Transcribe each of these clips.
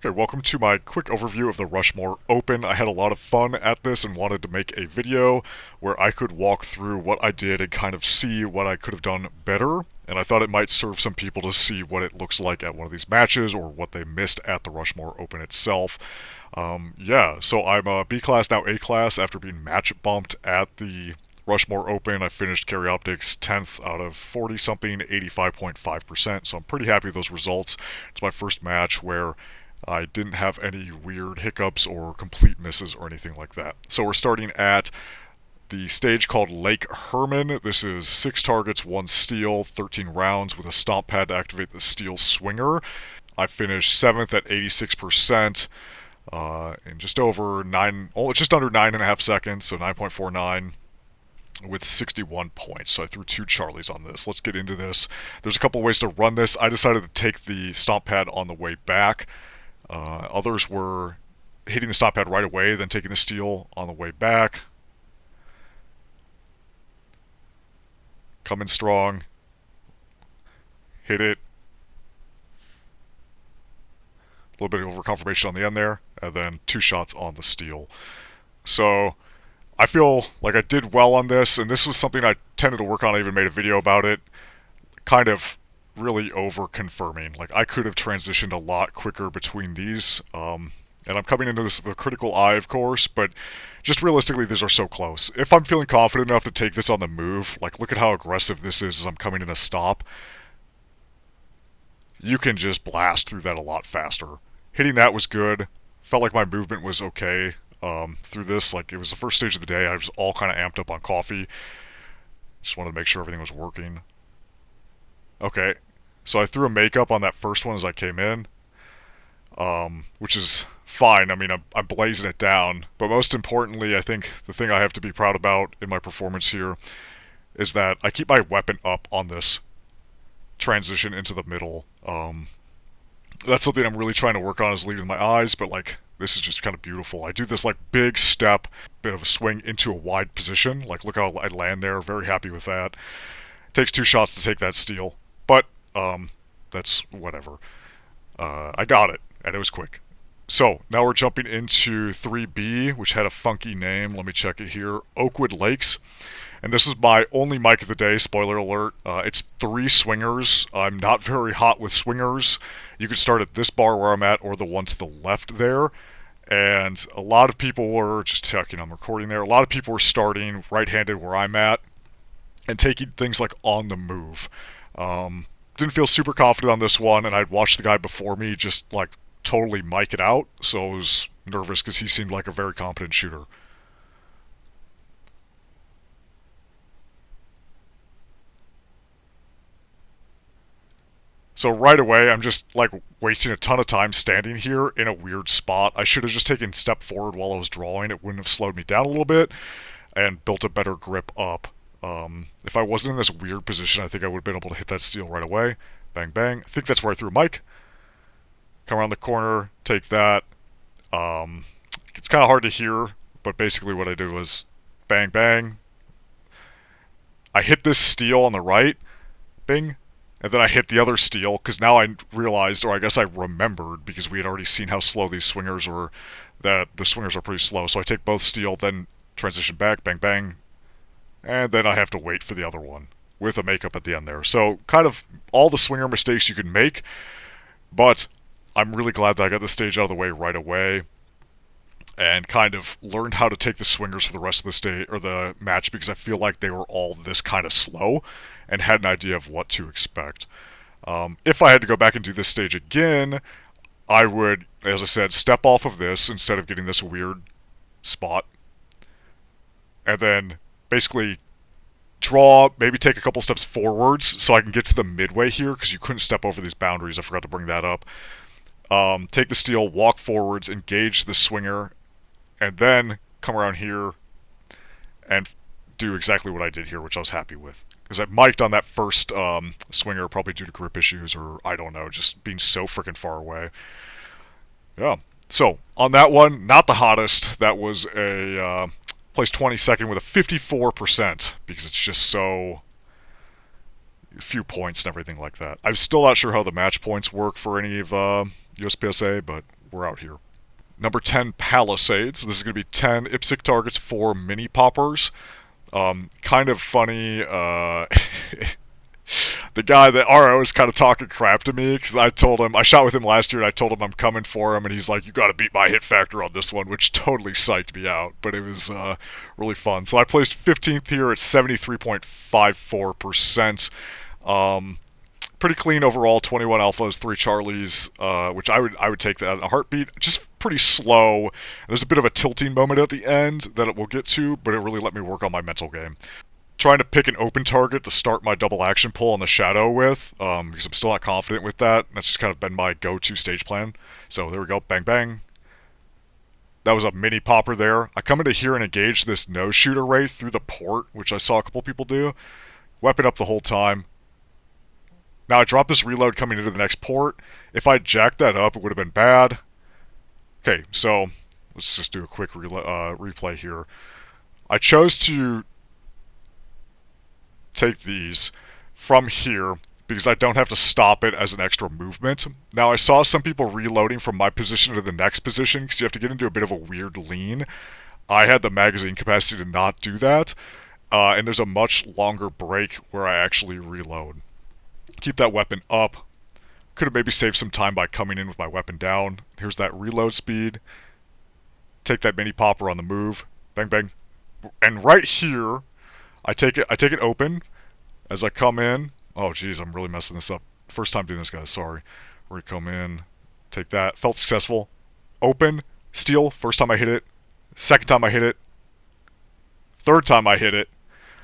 Okay, welcome to my quick overview of the Rushmore Open. I had a lot of fun at this and wanted to make a video where I could walk through what I did and kind of see what I could have done better. And I thought it might serve some people to see what it looks like at one of these matches or what they missed at the Rushmore Open itself. So I'm a B class, now A class, after being match bumped at the Rushmore Open. I finished Carry Optics 10th out of 40 something, 85.5%. So I'm pretty happy with those results. It's my first match where I didn't have any weird hiccups or complete misses or anything like that. So we're starting at the stage called Lake Herman. This is 6 targets, 1 steal, 13 rounds with a stomp pad to activate the steel swinger. I finished 7th at 86%. In just over just under 9.5 seconds, so 9.49 with 61 points. So I threw 2 Charlies on this. Let's get into this. There's a couple ways to run this. I decided to take the stomp pad on the way back. Others were hitting the stomp pad right away, then taking the steal on the way back. Come in strong. Hit it. A little bit of over confirmation on the end there, and then 2 shots on the steal. So I feel like I did well on this, and this was something I tended to work on. I even made a video about it, kind of really over confirming. Like, I could have transitioned a lot quicker between these. And I'm coming into this with a critical eye, of course, but just realistically, these are so close. If I'm feeling confident enough to take this on the move, like, look at how aggressive this is as I'm coming in a stop. You can just blast through that a lot faster. Hitting that was good. Felt like my movement was okay through this. Like, it was the first stage of the day. I was all kind of amped up on coffee. Just wanted to make sure everything was working. Okay, so I threw a makeup on that first one as I came in, which is fine. I mean, I'm blazing it down. But most importantly, I think the thing I have to be proud about in my performance here is that I keep my weapon up on this transition into the middle. That's something I'm really trying to work on, is leading my eyes, but like, this is just kind of beautiful. I do this like big step, bit of a swing into a wide position. Like, look how I land there. Very happy with that. Takes 2 shots to take that steal, but that's whatever. I got it, and it was quick. So now we're jumping into 3B, which had a funky name. Let me check it here. Oakwood Lakes. And this is my only mic of the day, spoiler alert. It's 3 swingers. I'm not very hot with swingers. You could start at this bar where I'm at, or the one to the left there. And a lot of people were, just checking, I'm recording there, a lot of people were starting right-handed where I'm at and taking things like on the move. Didn't feel super confident on this one, and I'd watched the guy before me just like totally mic it out, so I was nervous because he seemed like a very competent shooter. So right away, I'm just like wasting a ton of time standing here in a weird spot. I should have just taken a step forward while I was drawing. It wouldn't have slowed me down a little bit and built a better grip up. If I wasn't in this weird position, I think I would have been able to hit that steal right away. Bang, bang. I think that's where I threw a mic. Come around the corner, take that. It's kind of hard to hear, but basically what I did was bang, bang. I hit this steal on the right, bing, and then I hit the other steal, because now I realized, or I guess I remembered, because we had already seen how slow these swingers were, that the swingers are pretty slow. So I take both steal, then transition back, bang, bang, and then I have to wait for the other one with a makeup at the end there. So kind of all the swinger mistakes you can make, but I'm really glad that I got the stage out of the way right away and kind of learned how to take the swingers for the rest of the stage or the match, because I feel like they were all this kind of slow and had an idea of what to expect. If I had to go back and do this stage again, I would, as I said, step off of this instead of getting this weird spot, and then basically draw, maybe take a couple steps forwards so I can get to the midway here, because you couldn't step over these boundaries. I forgot to bring that up. Take the steal, walk forwards, engage the swinger, and then come around here and do exactly what I did here, which I was happy with. Because I mic'd on that first swinger, probably due to grip issues, or I don't know, just being so freaking far away. Yeah. So, on that one, not the hottest. That was a placed 22nd with a 54%, because it's just so few points and everything like that. I'm still not sure how the match points work for any of USPSA, but we're out here. Number 10, Palisades. This is going to be 10 IPSC targets for mini poppers. Kind of funny. The guy that RO is kind of talking crap to me because I told him I shot with him last year and I told him I'm coming for him and he's like, you got to beat my hit factor on this one, which totally psyched me out. But it was really fun. So I placed 15th here at 73.54%. Pretty clean overall. 21 alphas, 3 charlies, which I would take that in a heartbeat. Just pretty slow. There's a bit of a tilting moment at the end that it will get to, but it really let me work on my mental game. Trying to pick an open target to start my double action pull on the shadow with, because I'm still not confident with that. That's just kind of been my go-to stage plan. So there we go, bang bang. That was a mini popper there. I come into here and engage this nose shooter right through the port, which I saw a couple people do. Weapon up the whole time. Now I dropped this reload coming into the next port. If I jacked that up, it would have been bad. Okay, so let's just do a quick replay here. I chose to take these from here because I don't have to stop it as an extra movement. Now I saw some people reloading from my position to the next position because you have to get into a bit of a weird lean. I had the magazine capacity to not do that, and there's a much longer break where I actually reload. Keep that weapon up. Could have maybe saved some time by coming in with my weapon down. Here's that reload speed. Take that mini popper on the move. Bang bang. And right here, I take it open as I come in. Oh geez, I'm really messing this up. First time doing this, guys, sorry. We come in, take that. Felt successful. Open, steal, first time I hit it. Second time I hit it. Third time I hit it.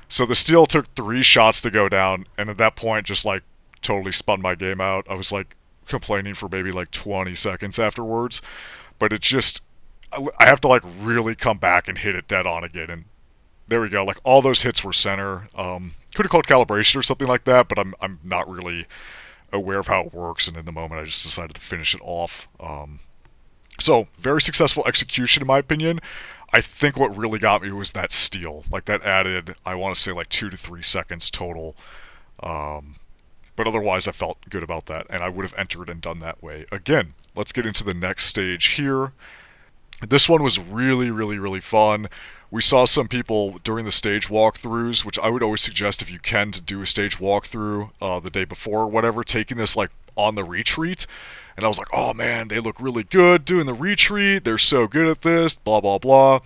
So the steal took 3 shots to go down, and at that point just like totally spun my game out. I was like complaining for maybe like 20 seconds afterwards. But it just, I have to like really come back and hit it dead on again, and there we go. Like all those hits were center. Could have called calibration or something like that, but I'm not really aware of how it works. And in the moment, I just decided to finish it off. So very successful execution, in my opinion. I think what really got me was that steal. Like that added, I want to say like 2 to 3 seconds total. But otherwise, I felt good about that, and I would have entered and done that way again. Let's get into the next stage here. This one was really, really, really fun. We saw some people during the stage walkthroughs, which I would always suggest if you can to do a stage walkthrough the day before or whatever, taking this like on the retreat. And I was like, oh man, they look really good doing the retreat. They're so good at this, blah, blah, blah.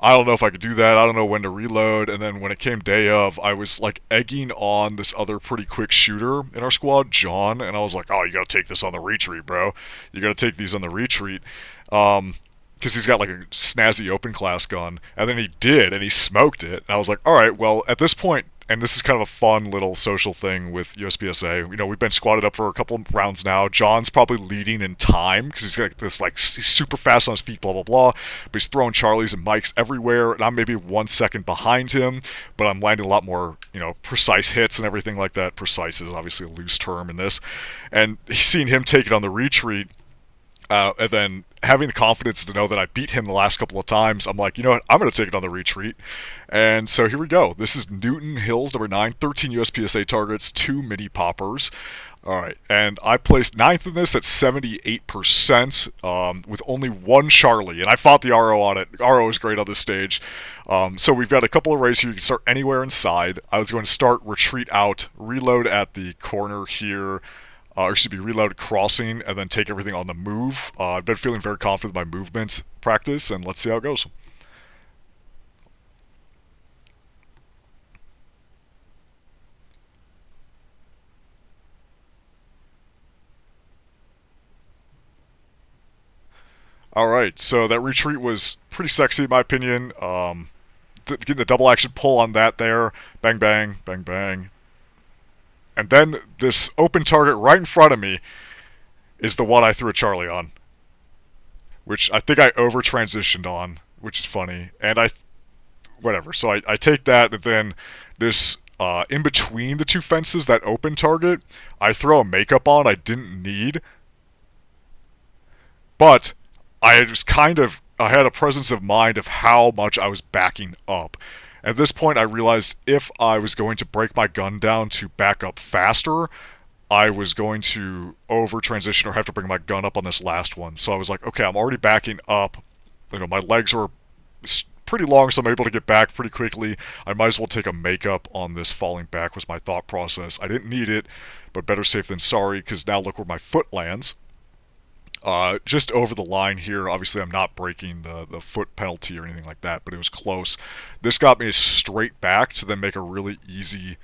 I don't know if I could do that. I don't know when to reload. And then when it came day of, I was like egging on this other pretty quick shooter in our squad, John. And I was like, oh, you got to take this on the retreat, bro. You got to take these on the retreat. Because he's got like a snazzy open class gun. And then he did, and he smoked it. And I was like, all right, well, at this point, and this is kind of a fun little social thing with USPSA. You know, we've been squatted up for a couple of rounds now. John's probably leading in time because he's got this like he's super fast on his feet, blah blah blah. But he's throwing Charlies and Mikes everywhere, and I'm maybe 1 second behind him, but I'm landing a lot more, you know, precise hits and everything like that. Precise is obviously a loose term in this, and he's seen him take it on the retreat. And then having the confidence to know that I beat him the last couple of times, I'm like, you know what, I'm going to take it on the retreat. And so here we go. This is Newton Hills, number 9, 13 USPSA targets, 2 mini poppers. All right, and I placed 9th in this at 78%, with only 1 Charlie, and I fought the RO on it. RO is great on this stage. So we've got a couple of rays here. You can start anywhere inside. I was going to start retreat out, reload at the corner here, or should be reload crossing, and then take everything on the move. I've been feeling very confident with my movement practice, and let's see how it goes. Alright, so that retreat was pretty sexy in my opinion. Getting the double action pull on that there. Bang, bang, bang, bang. And then this open target right in front of me is the one I threw a Charlie on, which I think I over transitioned on, which is funny. And whatever. So I take that, and then this in between the 2 fences, that open target, I throw a makeup on I didn't need, but I had a presence of mind of how much I was backing up. At this point, I realized if I was going to break my gun down to back up faster, I was going to over transition or have to bring my gun up on this last one. So I was like, okay, I'm already backing up. My legs are pretty long, so I'm able to get back pretty quickly. I might as well take a makeup on this falling back was my thought process. I didn't need it, but better safe than sorry, because now look where my foot lands. Just over the line here. Obviously, I'm not breaking the foot penalty or anything like that, but it was close. This got me straight back to then make a really easy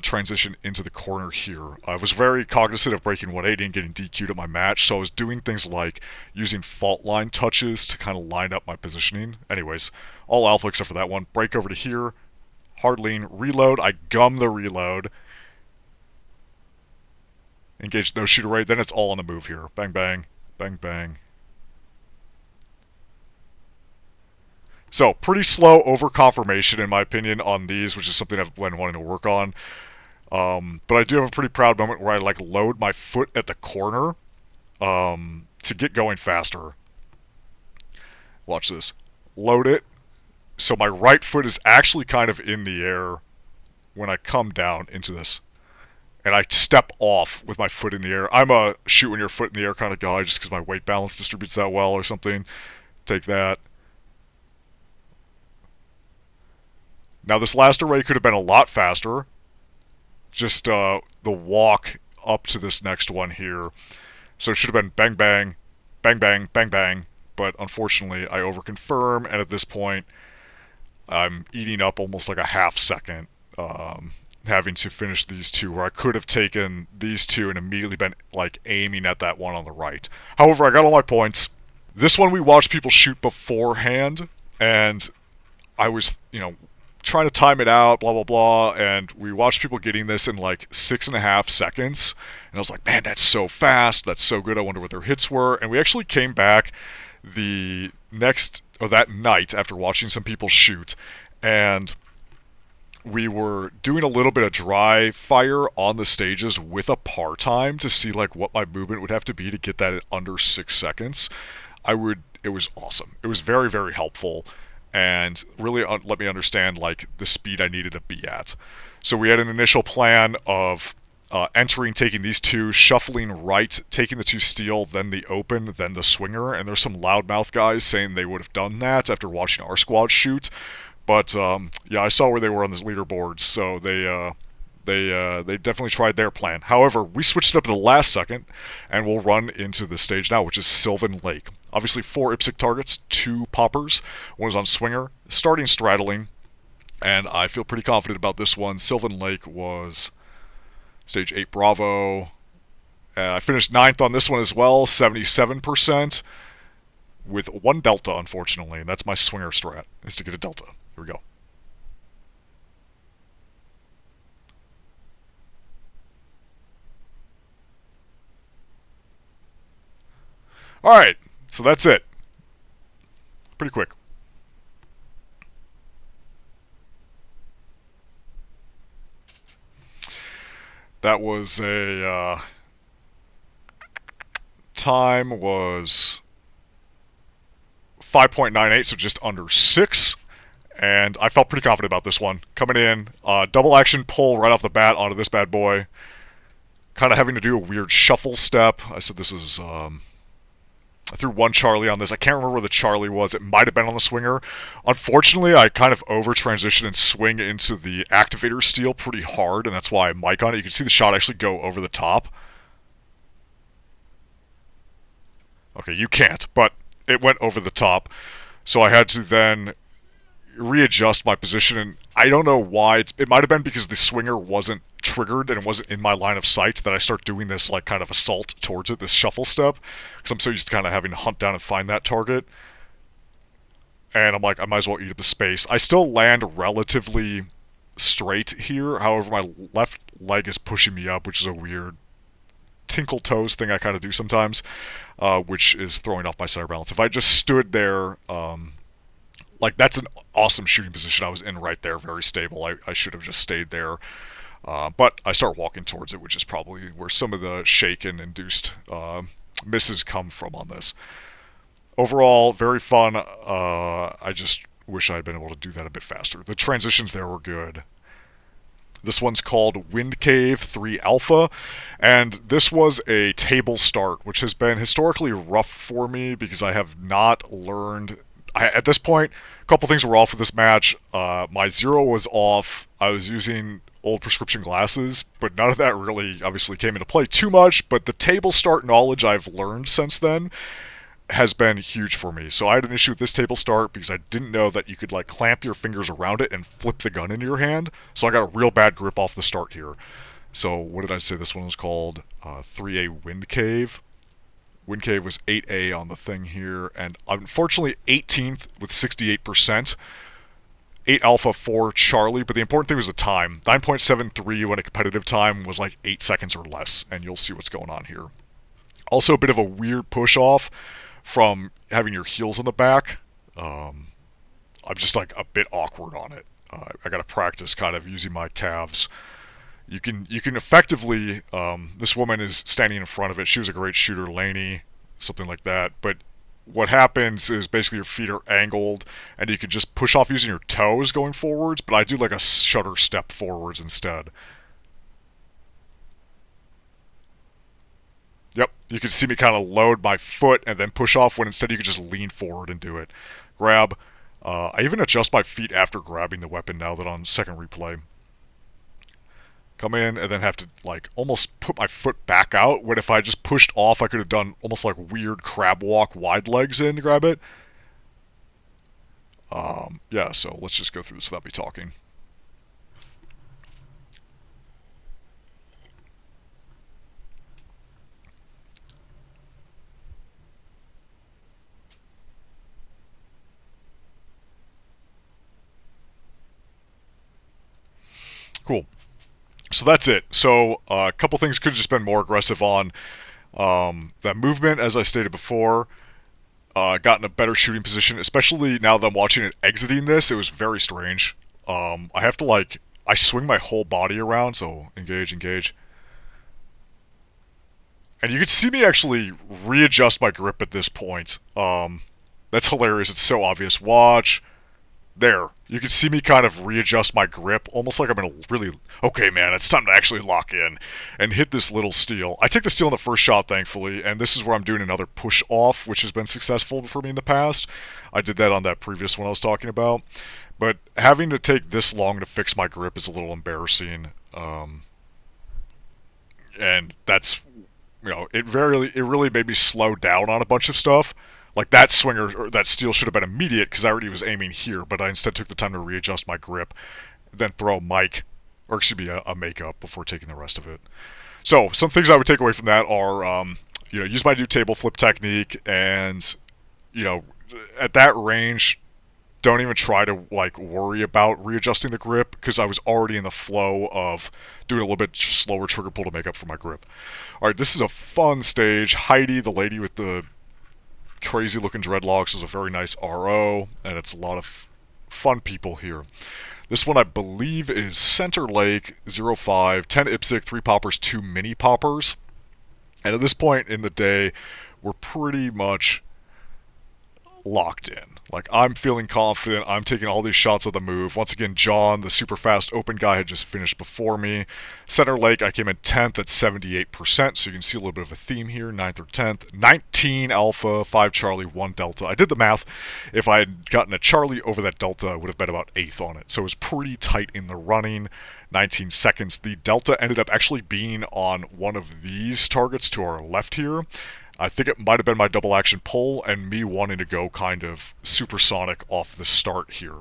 transition into the corner here. I was very cognizant of breaking 180 and getting DQ'd at my match, so I was doing things like using fault line touches to kind of line up my positioning. Anyways, all alpha except for that one. Break over to here, hard lean, reload. I gum the reload. Engage no shooter rate. Then it's all on the move here. Bang, bang, bang, bang. So, pretty slow over confirmation, in my opinion, on these, which is something I've been wanting to work on. But I do have a pretty proud moment where I like load my foot at the corner to get going faster. Watch this. Load it. So my right foot is actually kind of in the air when I come down into this. And I step off with my foot in the air. I'm a shoot when your foot in the air kind of guy just because my weight balance distributes that well or something. Take that. Now this last array could have been a lot faster. Just the walk up to this next one here. So it should have been bang bang, bang bang, bang bang. But unfortunately, I overconfirm, and at this point, I'm eating up almost like a half second, having to finish these two. Where I could have taken these two and immediately been like aiming at that one on the right. However, I got all my points. This one we watched people shoot beforehand, and I was, trying to time it out, blah, blah, blah, and we watched people getting this in like 6.5 seconds, and I was like, man, that's so fast, that's so good, I wonder what their hits were, and we actually came back that night after watching some people shoot, and we were doing a little bit of dry fire on the stages with a par time to see like what my movement would have to be to get that at under 6 seconds. It was awesome. It was very, very helpful and really let me understand like the speed I needed to be at. So we had an initial plan of entering, taking these two, shuffling right, taking the two steel, then the open, then the swinger. And there's some loudmouth guys saying they would have done that after watching our squad shoot. But yeah, I saw where they were on the leaderboards, so they definitely tried their plan. However, we switched it up to the last second, and we'll run into the stage now, which is Sylvan Lake. Obviously, 4 IPSC targets, 2 poppers. One is on swinger, starting straddling, and I feel pretty confident about this one. Sylvan Lake was stage 8 Bravo. I finished 9th on this one as well, 77%, with 1 delta, unfortunately, and that's my swinger strat, is to get a delta. Here we go. Alright, so that's it. Pretty quick. That was a time was 5.98, so just under 6. And I felt pretty confident about this one. Coming in, double action pull right off the bat onto this bad boy. Kind of having to do a weird shuffle step. I said this is, I threw 1 Charlie on this. I can't remember where the Charlie was. It might have been on the swinger. Unfortunately, I kind of over-transition and swing into the activator steel pretty hard, and that's why I mic on it. You can see the shot actually go over the top. Okay, you can't, but it went over the top. So I had to then readjust my position, and I don't know why. It might have been because the swinger wasn't triggered and it wasn't in my line of sight that I start doing this like kind of assault towards it, this shuffle step, because I'm so used to kind of having to hunt down and find that target. And I'm like, I might as well eat up the space. I still land relatively straight here, however my left leg is pushing me up, which is a weird tinkle toes thing I kind of do sometimes, which is throwing off my center balance. If I just stood there, like that's an awesome shooting position I was in right there, very stable. I should have just stayed there. But I start walking towards it, which is probably where some of the shake and induced misses come from on this. Overall, very fun. I just wish I had been able to do that a bit faster. The transitions there were good. This one's called Wind Cave 3 Alpha, and this was a table start, which has been historically rough for me because I have not learned. At this point, a couple things were off with this match. My zero was off. I was using old prescription glasses, but none of that really obviously came into play too much. But the table start knowledge I've learned since then has been huge for me. So I had an issue with this table start because I didn't know that you could like clamp your fingers around it and flip the gun into your hand. So I got a real bad grip off the start here. So what did I say this one was called? 3A Wind Cave. Wind Cave was 8A on the thing here, and unfortunately 18th with 68%. 8 Alpha 4 Charlie, but the important thing was the time. 9.73 when a competitive time was like 8 seconds or less, and you'll see what's going on here. Also a bit of a weird push off from having your heels on the back. I'm just like a bit awkward on it. I got to practice kind of using my calves. You can effectively. This woman is standing in front of it. She was a great shooter, Laney, something like that. But what happens is basically your feet are angled, and you can just push off using your toes going forwards. But I do like a shutter step forwards instead. Yep, you can see me kind of load my foot and then push off when instead you could just lean forward and do it. Grab. I even adjust my feet after grabbing the weapon now that on second replay. Come in and then have to like almost put my foot back out when if I just pushed off I could have done almost like weird crab walk wide legs in to grab it. Yeah, so let's just go through this without me talking. Cool. So that's it. So a couple things could have just been more aggressive on that movement, as I stated before. Got in a better shooting position, especially now that I'm watching it exiting this. It was very strange. I have to like I swing my whole body around, so engage, engage. And you can see me actually readjust my grip at this point. That's hilarious. It's so obvious. Watch. There. You can see me kind of readjust my grip, almost like I'm in a really... Okay, man, it's time to actually lock in and hit this little steal. I take the steal in the first shot, thankfully, and this is where I'm doing another push-off, which has been successful for me in the past. I did that on that previous one I was talking about. But having to take this long to fix my grip is a little embarrassing. And that's... it really made me slow down on a bunch of stuff. Like that swinger or that steal should have been immediate because I already was aiming here, but I instead took the time to readjust my grip, then throw a mic, or excuse me, a makeup before taking the rest of it. So some things I would take away from that are, use my new table flip technique, and at that range, don't even try to like worry about readjusting the grip because I was already in the flow of doing a little bit slower trigger pull to make up for my grip. All right, this is a fun stage. Heidi, the lady with the crazy looking dreadlocks, is a very nice RO, and it's a lot of fun people here. This one I believe is Center Lake 05, 10 IPSC, 3 poppers, 2 mini poppers. And at this point in the day, we're pretty much locked in. Like, I'm feeling confident. I'm taking all these shots of the move. Once again, John, the super fast open guy, had just finished before me. Center Lake, I came in 10th at 78%, so you can see a little bit of a theme here. 9th or 10th. 19 Alpha, 5 Charlie, 1 Delta. I did the math. If I had gotten a Charlie over that Delta, I would have been about 8th on it. So it was pretty tight in the running. 19 seconds. The Delta ended up actually being on one of these targets to our left here. I think it might have been my double action pull and me wanting to go kind of supersonic off the start here.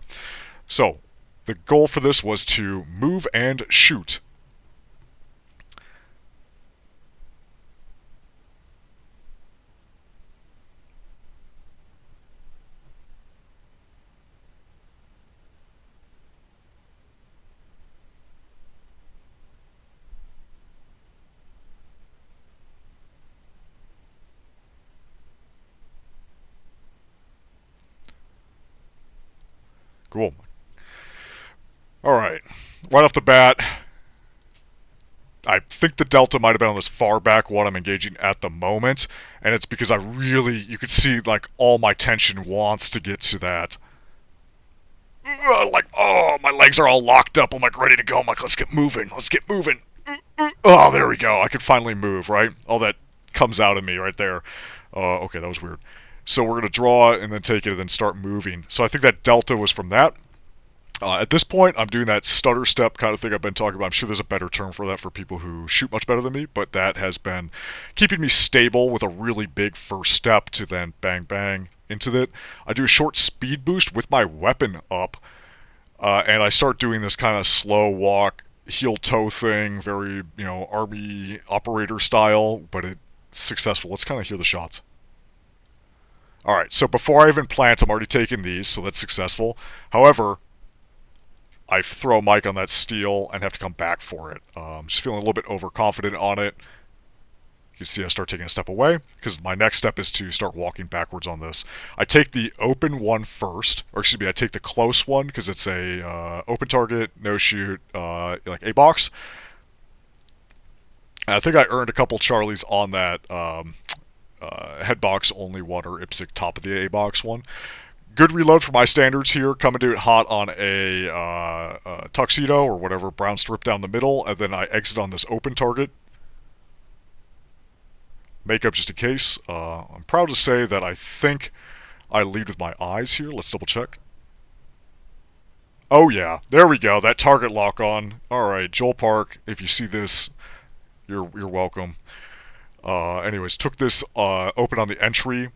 So, the goal for this was to move and shoot. Cool. Alright, right off the bat, I think the Delta might have been on this far back one I'm engaging at the moment, and it's because you could see like all my tension wants to get to that like, oh, my legs are all locked up. I'm like ready to go. I'm like, let's get moving. Let's get moving. Oh, there we go. I could finally move, right? All that comes out of me right there. Okay, that was weird. So we're going to draw and then take it and then start moving. So I think that delta was from that. At this point, I'm doing that stutter step kind of thing I've been talking about. I'm sure there's a better term for that for people who shoot much better than me, but that has been keeping me stable with a really big first step to then bang bang into it. I do a short speed boost with my weapon up, and I start doing this kind of slow walk, heel toe thing, very, army operator style, but it's successful. Let's kind of hear the shots. All right, so before I even plant, I'm already taking these, so that's successful. However, I throw Mike on that steal and have to come back for it. Just feeling a little bit overconfident on it. You can see I start taking a step away because my next step is to start walking backwards on this. I take the open one first, or excuse me, I take the close one because it's a open target, no shoot, like A box. And I think I earned a couple Charlies on that head box only one or IPSC top of the A box one. Good reload for my standards here. Come and do it hot on a tuxedo or whatever, brown strip down the middle, and then I exit on this open target. Makeup just in case. I'm proud to say that I think I lead with my eyes here. Let's double check. Oh yeah, there we go. That target lock on. All right, Joel Park. If you see this, you're welcome. Anyways, took this open on the entry.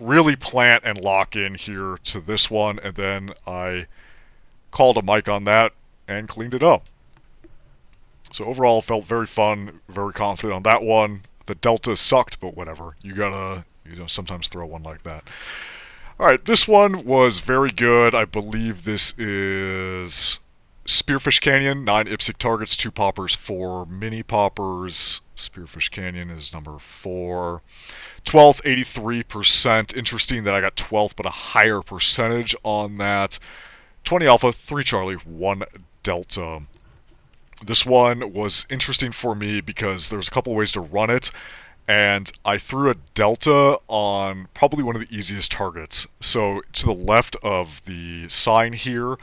Really plant and lock in here to this one, and then I called a mic on that and cleaned it up. So overall, felt very fun, very confident on that one. The delta sucked, but whatever. You gotta, sometimes throw one like that. All right, this one was very good. I believe this is Spearfish Canyon, 9 IPSC targets, 2 poppers, 4 mini poppers. Spearfish Canyon is number 4. 12th, 83%. Interesting that I got 12th, but a higher percentage on that. 20 alpha, 3 Charlie, 1 delta. This one was interesting for me because there's a couple ways to run it, and I threw a delta on probably one of the easiest targets. So to the left of the sign here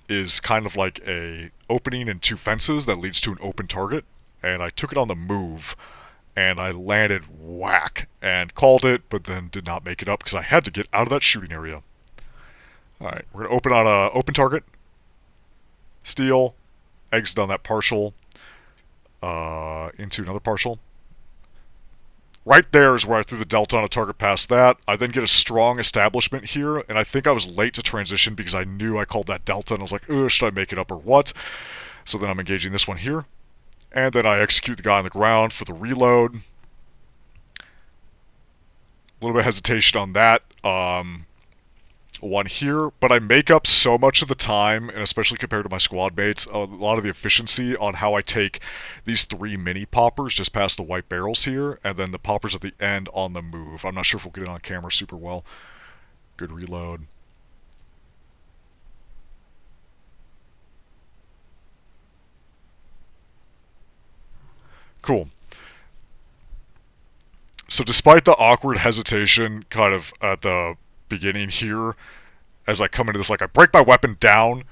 is kind of like a opening and 2 fences that leads to an open target, and I took it on the move, and I landed whack and called it, but then did not make it up because I had to get out of that shooting area. Alright, we're going to open on a open target, steal, exit on that partial, into another partial. Right there is where I threw the delta on a target past that. I then get a strong establishment here, and I think I was late to transition because I knew I called that delta, and I was like, should I make it up or what? So then I'm engaging this one here. And then I execute the guy on the ground for the reload. A little bit of hesitation on that one here, but I make up so much of the time, and especially compared to my squad mates, a lot of the efficiency on how I take these 3 mini poppers just past the white barrels here, and then the poppers at the end on the move. I'm not sure if we'll get it on camera super well. Good reload. Cool. So despite the awkward hesitation kind of at the beginning here, as I come into this, like I break my weapon down,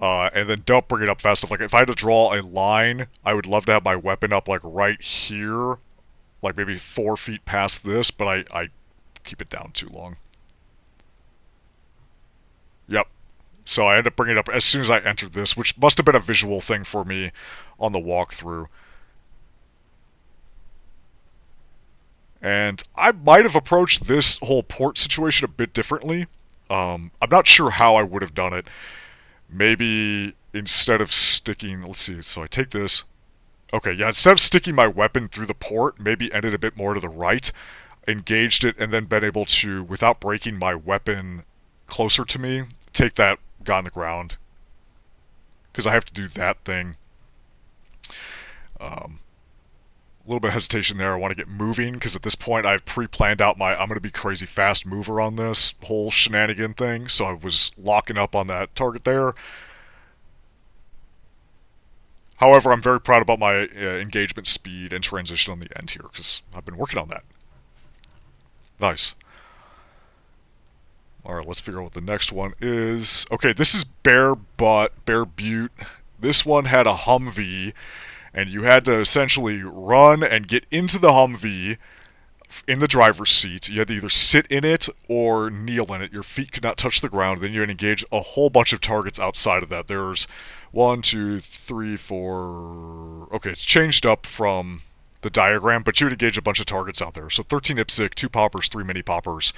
and then don't bring it up fast enough. Like if I had to draw a line, I would love to have my weapon up like right here, like maybe 4 feet past this, but I keep it down too long. Yep. So I end up bringing it up as soon as I entered this, which must have been a visual thing for me on the walkthrough. And I might have approached this whole port situation a bit differently. I'm not sure how I would have done it. Maybe instead of sticking, let's see, so I take this. Okay, yeah, instead of sticking my weapon through the port, maybe ended a bit more to the right, engaged it, and then been able to, without breaking my weapon closer to me, take that guy on the ground. Because I have to do that thing. A little bit of hesitation there. I want to get moving because at this point I've pre-planned out my I'm going to be crazy fast mover on this whole shenanigan thing. So I was locking up on that target there. However, I'm very proud about my engagement speed and transition on the end here because I've been working on that. Nice. Alright, let's figure out what the next one is. Okay, this is Bear Butt, Bear Butte. This one had a Humvee, and you had to essentially run and get into the Humvee in the driver's seat. You had to either sit in it or kneel in it. Your feet could not touch the ground. Then you had to engage a whole bunch of targets outside of that. There's one, two, three, four. Okay, it's changed up from the diagram, but you would engage a bunch of targets out there. So 13 IPSC, 2 poppers, 3 mini poppers.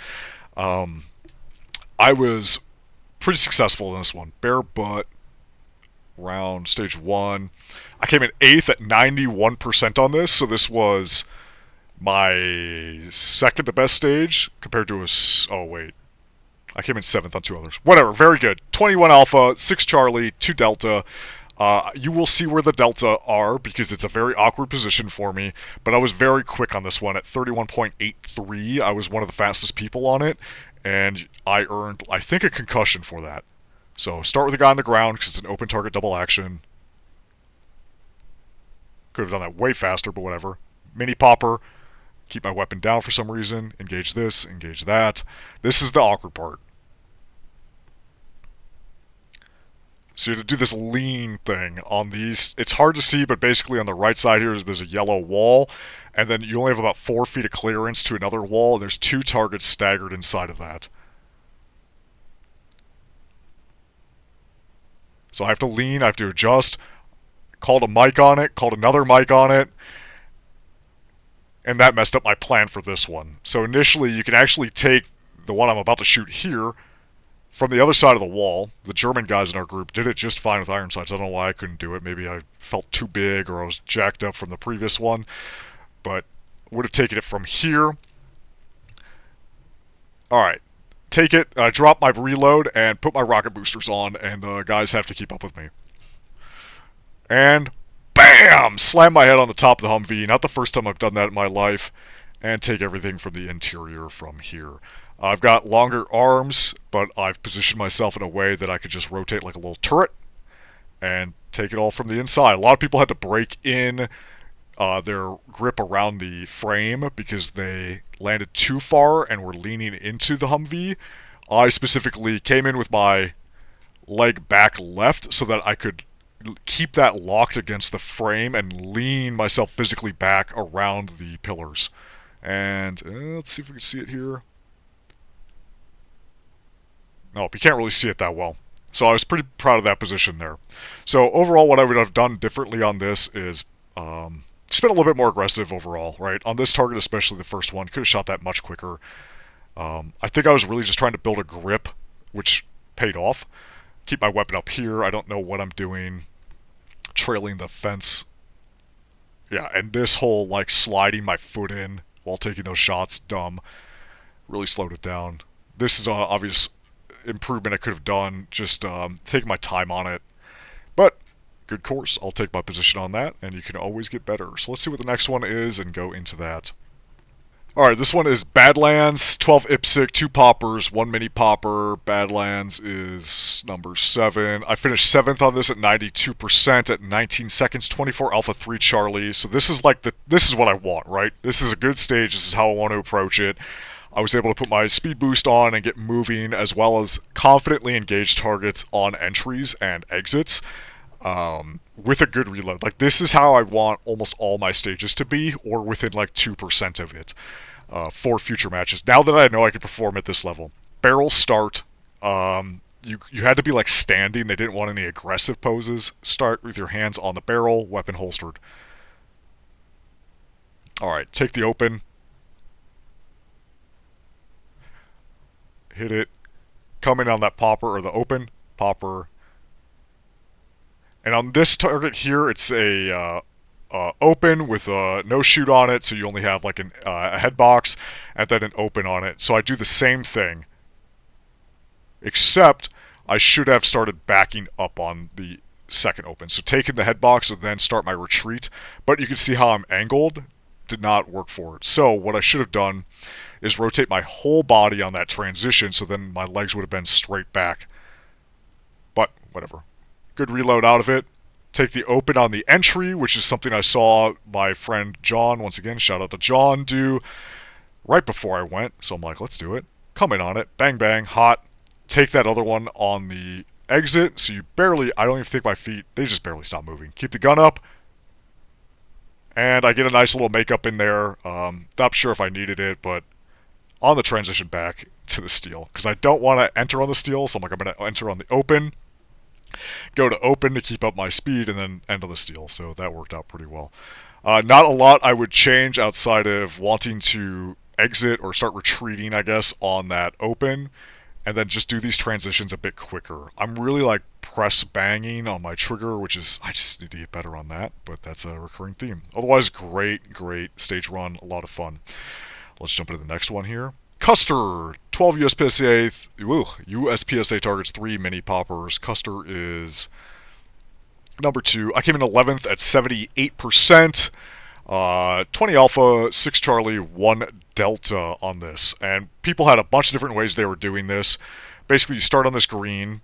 Um, I was pretty successful in this one. Bare butt round stage 1. I came in 8th at 91% on this, so this was my second to best stage compared to a. Oh, wait. I came in 7th on 2 others. Whatever, very good. 21 Alpha, 6 Charlie, 2 Delta. You will see where the Delta are because it's a very awkward position for me, but I was very quick on this one at 31.83. I was one of the fastest people on it, and I earned, I think, a concussion for that. So start with the guy on the ground because it's an open target double action. Could have done that way faster, but whatever. Mini popper. Keep my weapon down for some reason. Engage this, engage that. This is the awkward part. So you have to do this lean thing on these. It's hard to see, but basically on the right side here, there's a yellow wall, and then you only have about 4 feet of clearance to another wall, and there's 2 targets staggered inside of that. So I have to lean, I have to adjust, called a mic on it, called another mic on it, and that messed up my plan for this one. So initially, you can actually take the one I'm about to shoot here from the other side of the wall. The German guys in our group did it just fine with iron sights. I don't know why I couldn't do it. Maybe I felt too big or I was jacked up from the previous one. But would have taken it from here. Alright. Take it, drop my reload, and put my rocket boosters on, and the guys have to keep up with me. And BAM! Slam my head on the top of the Humvee. Not the first time I've done that in my life. And take everything from the interior from here. I've got longer arms, but I've positioned myself in a way that I could just rotate like a little turret and take it all from the inside. A lot of people had to break in their grip around the frame because they landed too far and were leaning into the Humvee. I specifically came in with my leg back left so that I could keep that locked against the frame and lean myself physically back around the pillars. And let's see if we can see it here. Nope, you can't really see it that well. So I was pretty proud of that position there. So overall, what I would have done differently on this is just been a little bit more aggressive overall, right? On this target, especially the first one, could have shot that much quicker. I think I was really just trying to build a grip, which paid off. Keep my weapon up here. I don't know what I'm doing. Trailing the fence. Yeah, and this whole, like, sliding my foot in while taking those shots, dumb. Really slowed it down. This is an obvious improvement I could have done, just taking my time on it. But, good course. I'll take my position on that, and you can always get better. So let's see what the next one is and go into that. Alright, this one is Badlands, 12 IPSC, 2 poppers, 1 mini popper. Badlands is number 7. I finished 7th on this at 92% at 19 seconds, 24 Alpha, 3 Charlie. So this is like this is what I want, right? This is a good stage. This is how I want to approach it. I was able to put my speed boost on and get moving, as well as confidently engage targets on entries and exits. With a good reload. Like, this is how I want almost all my stages to be, or within like 2% of it, for future matches. Now that I know I can perform at this level. Barrel start. You had to be like standing. They didn't want any aggressive poses. Start with your hands on the barrel, weapon holstered. Alright, take the open. Hit it. Come in on that popper, or the open. Popper. And on this target here, it's a open with a no shoot on it, so you only have like a head box, and then an open on it. So I do the same thing, except I should have started backing up on the second open. So taking the head box and then start my retreat. But you can see how I'm angled did not work for it. So what I should have done is rotate my whole body on that transition, so then my legs would have been straight back. But whatever. Good reload out of it. Take the open on the entry, which is something I saw my friend John, once again, shout out to John, do right before I went. So I'm like, let's do it. come in on it, bang bang, hot, take that other one on the exit, so you barely, I don't even think my feet, they just barely stop moving. Keep the gun up, and I get a nice little makeup in there. Not sure if I needed it, but on the transition back to the steel, because I don't want to enter on the steel, so I'm like, I'm going to enter on the open, go to open to keep up my speed, and then end on the steel, so that worked out pretty well. Not a lot I would change outside of wanting to exit or start retreating, I guess, on that open, and then just do these transitions a bit quicker. I'm really like press banging on my trigger, which is, I just need to get better on that, but that's a recurring theme. Otherwise, great stage run, a lot of fun. Let's jump into the next one here. Custer, 12 USPSA targets, 3 mini poppers. Custer is number 2. I came in 11th at 78%. 20 alpha, 6 Charlie, 1 delta on this. And people had a bunch of different ways they were doing this. Basically, you start on this green.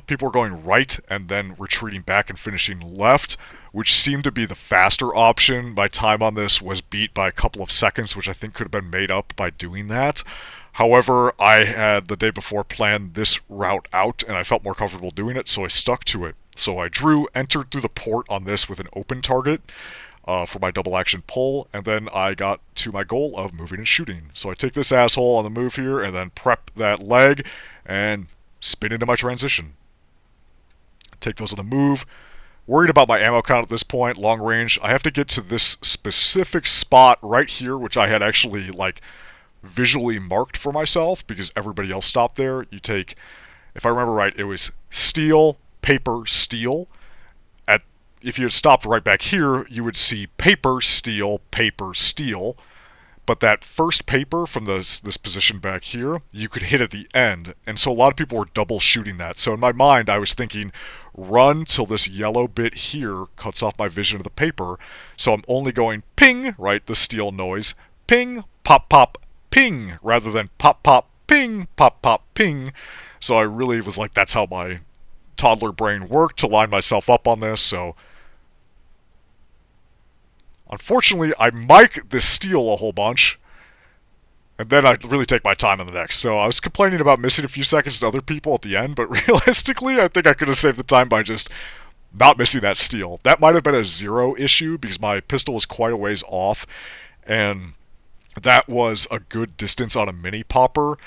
People were going right and then retreating back and finishing left, which seemed to be the faster option. My time on this was beat by a couple of seconds, which I think could have been made up by doing that. However, I had the day before planned this route out, and I felt more comfortable doing it, so I stuck to it. So I entered through the port on this with an open target for my double action pull, and then I got to my goal of moving and shooting. So I take this asshole on the move here, and then prep that leg, and spin into my transition. Take those on the move. Worried about my ammo count at this point, long range. I have to get to this specific spot right here, which I had actually like visually marked for myself because everybody else stopped there. You take, if I remember right, it was steel, paper, steel. If you had stopped right back here, you would see paper, steel, paper, steel. But that first paper from this position back here, you could hit at the end. And so a lot of people were double shooting that. So in my mind, I was thinking, run till this yellow bit here cuts off my vision of the paper. So I'm only going ping, right, the steel noise, ping, pop, pop, ping, rather than pop, pop, ping, pop, pop, ping. So I really was like, that's how my toddler brain worked to line myself up on this. So unfortunately, I mic the steel a whole bunch, and then I really take my time on the next. So I was complaining about missing a few seconds to other people at the end, but realistically, I think I could have saved the time by just not missing that steel. That might have been a 0 issue because my pistol was quite a ways off, and that was a good distance on a mini popper.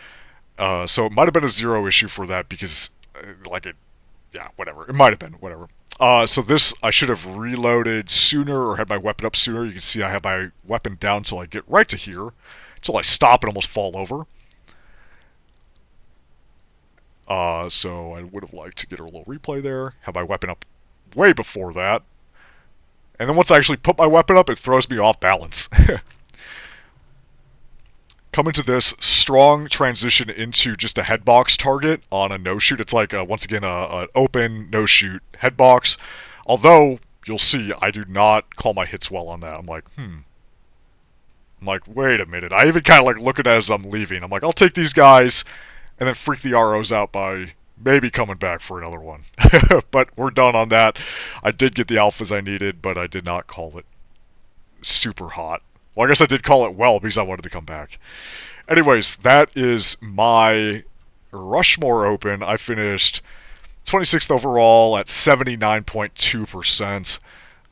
So it might have been a 0 issue for that because, yeah, whatever. It might have been, whatever. So this, I should have reloaded sooner or had my weapon up sooner. You can see I have my weapon down until I get right to here, until I stop and almost fall over. So I would have liked to get a little replay there, have my weapon up way before that. And then once I actually put my weapon up, it throws me off balance. Come into this strong transition into just a headbox target on a no-shoot. It's like, once again, an open no-shoot headbox. Although, you'll see, I do not call my hits well on that. I'm like, I'm like, wait a minute. I even kind of like look at it as I'm leaving. I'm like, I'll take these guys and then freak the ROs out by maybe coming back for another one. But we're done on that. I did get the alphas I needed, but I did not call it super hot. Well, I guess I did call it well because I wanted to come back. Anyways, that is my Rushmore Open. I finished 26th overall at 79.2%.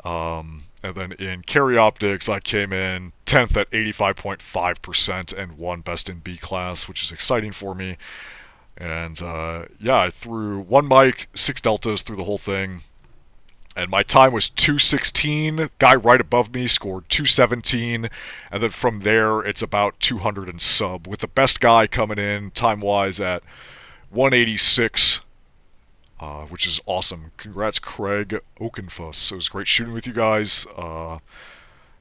And then in carry optics, I came in 10th at 85.5% and won best in B class, which is exciting for me. And yeah, I threw 1 mic, 6 deltas through the whole thing. And my time was 216. Guy right above me scored 217. And then from there, it's about 200 and sub, with the best guy coming in time-wise at 186, which is awesome. Congrats, Craig Oakenfuss. It was great shooting with you guys.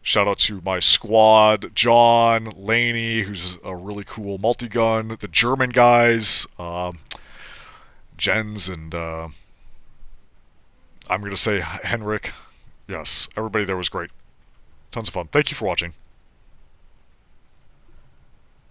Shout out to my squad, John, Laney, who's a really cool multi-gun, the German guys, Jens, and I'm going to say Henrik. Yes, everybody there was great. Tons of fun. Thank you for watching.